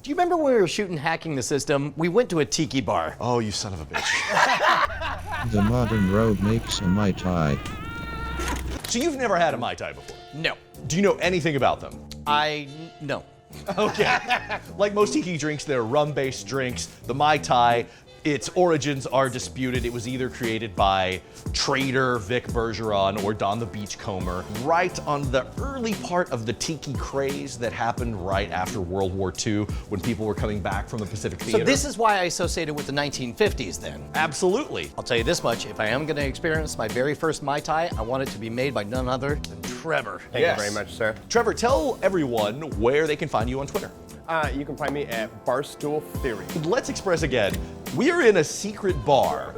Do you remember when we were shooting Hacking the System? We went to a tiki bar. Oh, you son of a bitch. The modern road makes a Mai Tai. So you've never had a Mai Tai before? No. Do you know anything about them? No. Okay. Like most tiki drinks, they're rum-based drinks. The Mai Tai, its origins are disputed. It was either created by trader Vic Bergeron or Don the Beachcomber, right on the early part of the tiki craze that happened right after World War II when people were coming back from the Pacific Theater. So this is why I associate it with the 1950s then. Absolutely. I'll tell you this much, if I am gonna experience my very first Mai Tai, I want it to be made by none other than Trever. Thank you very much, sir. Trever, tell everyone where they can find you on Twitter. You can find me at Barstool Theory. Let's express again, we are in a secret bar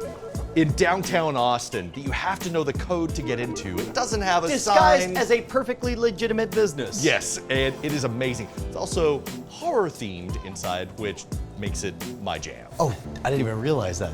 in downtown Austin that you have to know the code to get into. It doesn't have a Disguised sign. as a perfectly legitimate business. Yes, and it is amazing. It's also horror themed inside, which makes it my jam. Oh, I didn't even realize that.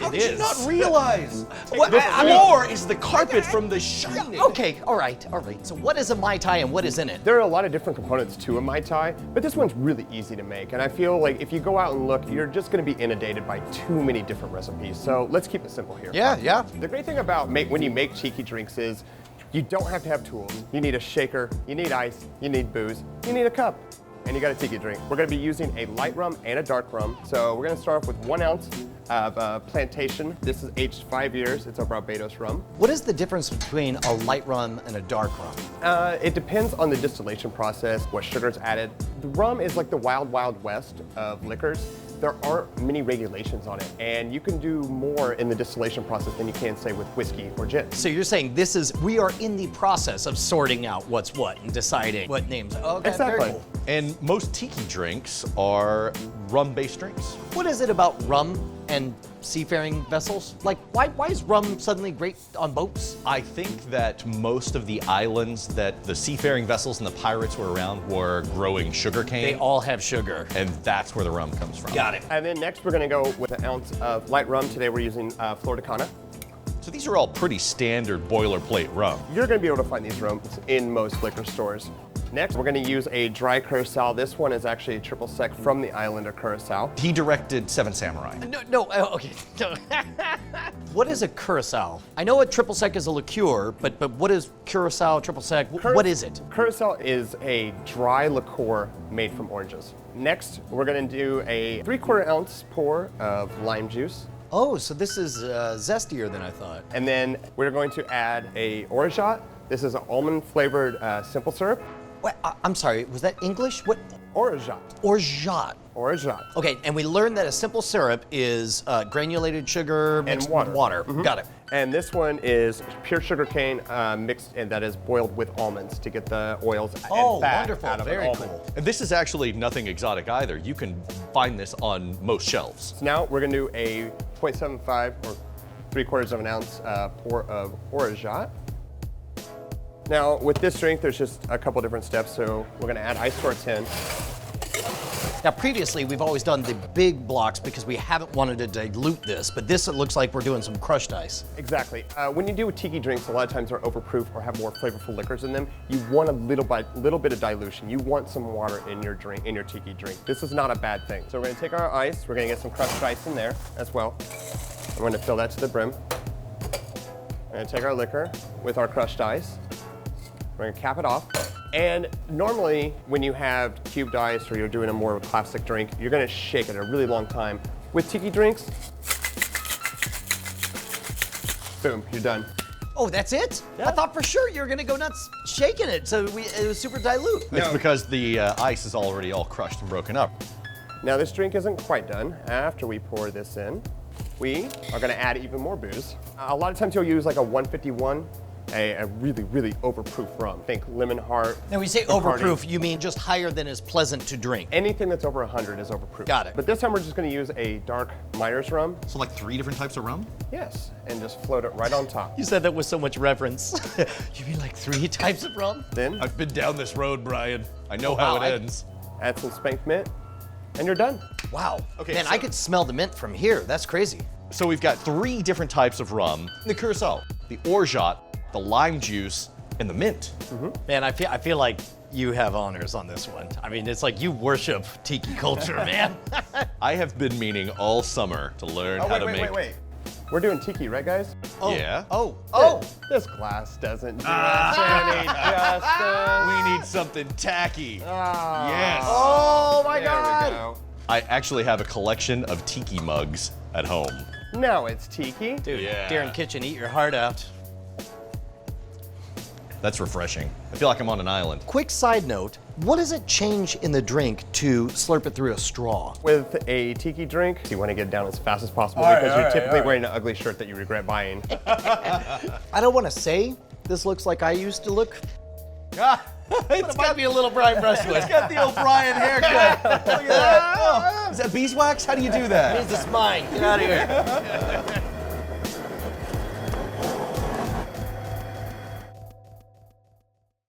How did you not realize? The I mean- floor is the carpet from The Shining. Okay, all right. So what is a Mai Tai and what is in it? There are a lot of different components to a Mai Tai, but this one's really easy to make. And I feel like if you go out and look, you're just gonna be inundated by too many different recipes. So let's keep it simple here. Yeah. The great thing about when you make tiki drinks is you don't have to have tools. You need a shaker, you need ice, you need booze, you need a cup, and you got a tiki drink. We're gonna be using a light rum and a dark rum. So we're gonna start off with 1 ounce of Plantation. This is aged 5 years. It's a Barbados rum. What is the difference between a light rum and a dark rum? It depends on the distillation process, what sugar's added. The rum is like the wild, wild west of liquors. There aren't many regulations on it, and you can do more in the distillation process than you can, say, with whiskey or gin. So you're saying we are in the process of sorting out what's what and deciding what names. Okay, Exactly. very cool. And most tiki drinks are rum-based drinks. What is it about rum and seafaring vessels? Like, why is rum suddenly great on boats? I think that most of the islands that the seafaring vessels and the pirates were around were growing sugarcane. They all have sugar. And that's where the rum comes from. Got it. And then next we're gonna go with 1 ounce of light rum. Today we're using Flor de Cana. So these are all pretty standard boilerplate rum. You're gonna be able to find these rums in most liquor stores. Next, we're gonna use a dry Curaçao. This one is actually a triple sec from the island of Curaçao. He directed Seven Samurai. No, okay. No. What is a Curaçao? I know a triple sec is a liqueur, but what is Curaçao triple sec? What is it? Curaçao is a dry liqueur made from oranges. Next, we're gonna do a 3/4 ounce pour of lime juice. Oh, so this is zestier than I thought. And then we're going to add a orgeat. This is an almond flavored simple syrup. What, I'm sorry, was that English? What? Orgeat. Orgeat. Orgeat. Okay, and we learned that a simple syrup is granulated sugar mixed water. with water. Mhm. Got it. And this one is pure sugar cane mixed, and that is boiled with almonds to get the oils Oh, and fat wonderful. out of Very an almond. cool. And this is actually nothing exotic either. You can find this on most shelves. So now we're gonna do a 0.75 or 3/4 of an ounce pour of orgeat. Now with this drink, there's just a couple different steps. So we're gonna add ice to our tin. Now, previously, we've always done the big blocks because we haven't wanted to dilute this, but this, it looks like we're doing some crushed ice. Exactly. When you do tiki drinks, a lot of times they're overproof or have more flavorful liquors in them. You want a little bit of dilution. You want some water in your drink, in your tiki drink. This is not a bad thing. So we're gonna take our ice, we're gonna get some crushed ice in there as well. And we're gonna fill that to the brim. We're gonna take our liquor with our crushed ice. We're gonna cap it off. And normally, when you have cubed ice or you're doing a more classic drink, you're gonna shake it a really long time. With tiki drinks, boom, you're done. Oh, that's it? I thought for sure you were gonna go nuts shaking it, so it was super dilute. It's because the ice is already all crushed and broken up. Now this drink isn't quite done. After we pour this in, we are gonna add even more booze. A lot of times you'll use like a 151, a really, really overproof rum. Think Lemon Heart. Now, when you say Bacardi. overproof, you mean just higher than is pleasant to drink. Anything that's over 100 is overproof. Got it. But this time we're just gonna use a dark Meyer's rum. So like 3 different types of rum? Yes, and just float it right on top. You said that with so much reverence. You mean like 3 types of rum? Then I've been down this road, Brian. I know how Wow, it ends. add some spanked mint, and you're done. Wow. Okay, Man, so- I could smell the mint from here. That's crazy. So we've got 3 different types of rum. The Curaçao, the orgeat, the lime juice, and the mint. Man, I feel like you have honors on this one. I mean, it's like you worship tiki culture, man. I have been meaning all summer to learn how to make. Wait. We're doing tiki, right, guys? Yeah. Oh. This glass doesn't do us any justice. We need something tacky. Yes. Oh my There we God. go. I actually have a collection of tiki mugs at home. Now it's tiki. Dude, Yeah. Darren Kitchen, eat your heart out. That's refreshing. I feel like I'm on an island. Quick side note, what does it change in the drink to slurp it through a straw? With a tiki drink, you want to get it down as fast as possible because you're typically wearing an ugly shirt that you regret buying. I don't want to say this looks like I used to look. It's It might be a little Brian Brushwood. It's got the O'Brien haircut. Look at that. Oh, is that beeswax? How do you do that? This is mine. Get out of here.